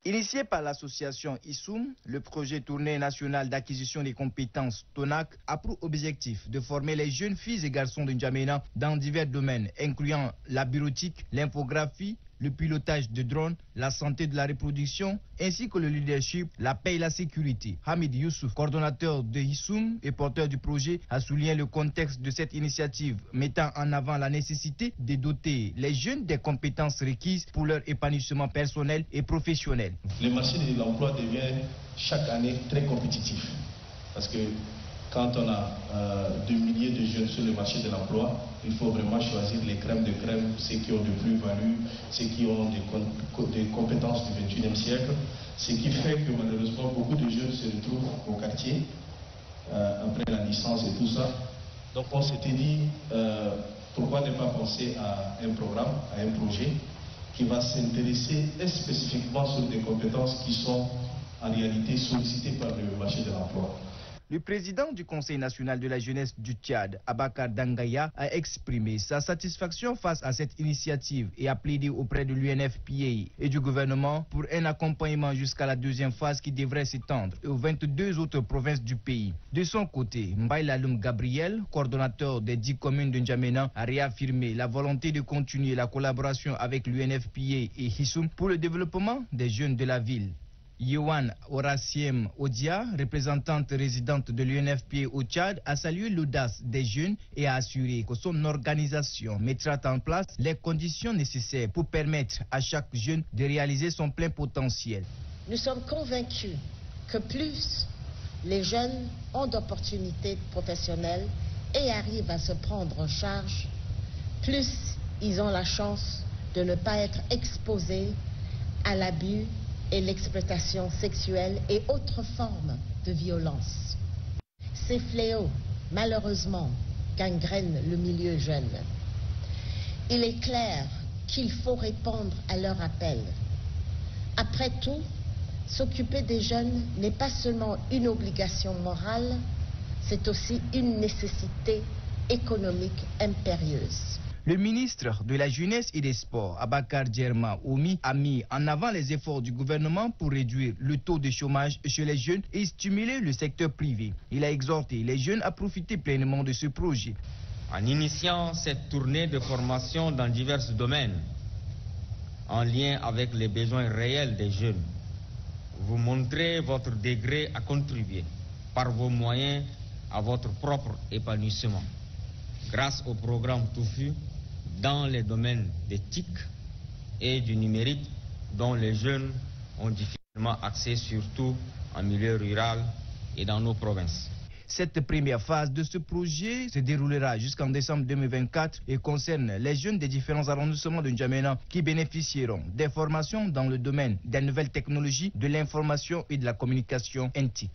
Initié par l'association ISUM, le projet Tournée nationale d'acquisition des compétences TONAC a pour objectif de former les jeunes filles et garçons de N'Djamena dans divers domaines, incluant la bureautique, l'infographie, le pilotage de drones, la santé de la reproduction, ainsi que le leadership, la paix et la sécurité. Hamid Youssouf, coordonnateur de ISUM et porteur du projet, a souligné le contexte de cette initiative, mettant en avant la nécessité de doter les jeunes des compétences requises pour leur épanouissement personnel et professionnel. Le marché de l'emploi devient chaque année très compétitif, parce que quand on a des milliers de jeunes sur le marché de l'emploi, il faut vraiment choisir les crèmes de crème, ceux qui ont de plus-value, ceux qui ont des compétences du XXIe siècle. Ce qui fait que malheureusement beaucoup de jeunes se retrouvent au quartier après la licence et tout ça. Donc on s'était dit pourquoi ne pas penser à un programme, à un projet qui va s'intéresser spécifiquement sur des compétences qui sont en réalité sollicitées par le marché de l'emploi. Le président du Conseil national de la jeunesse du Tchad, Abakar Dangaya, a exprimé sa satisfaction face à cette initiative et a plaidé auprès de l'UNFPA et du gouvernement pour un accompagnement jusqu'à la deuxième phase qui devrait s'étendre aux 22 autres provinces du pays. De son côté, Mbaye Laloum Gabriel, coordonnateur des 10 communes de N'Djamena, a réaffirmé la volonté de continuer la collaboration avec l'UNFPA et ISUM pour le développement des jeunes de la ville. Yohan Horaciem Odia, représentante résidente de l'UNFPA au Tchad, a salué l'audace des jeunes et a assuré que son organisation mettra en place les conditions nécessaires pour permettre à chaque jeune de réaliser son plein potentiel. Nous sommes convaincus que plus les jeunes ont d'opportunités professionnelles et arrivent à se prendre en charge, plus ils ont la chance de ne pas être exposés à l'abus et l'exploitation sexuelle et autres formes de violence. Ces fléaux, malheureusement, gangrènent le milieu jeune. Il est clair qu'il faut répondre à leur appel. Après tout, s'occuper des jeunes n'est pas seulement une obligation morale, c'est aussi une nécessité économique impérieuse. Le ministre de la Jeunesse et des Sports, Abakar Djerma Oumi, a mis en avant les efforts du gouvernement pour réduire le taux de chômage chez les jeunes et stimuler le secteur privé. Il a exhorté les jeunes à profiter pleinement de ce projet. En initiant cette tournée de formation dans divers domaines, en lien avec les besoins réels des jeunes, vous montrez votre degré à contribuer par vos moyens à votre propre épanouissement. Grâce au programme TOUFU, dans les domaines des TIC et du numérique dont les jeunes ont difficilement accès, surtout en milieu rural et dans nos provinces. Cette première phase de ce projet se déroulera jusqu'en décembre 2024 et concerne les jeunes des différents arrondissements de N'Djamena qui bénéficieront des formations dans le domaine des nouvelles technologies, de l'information et de la communication NTIC.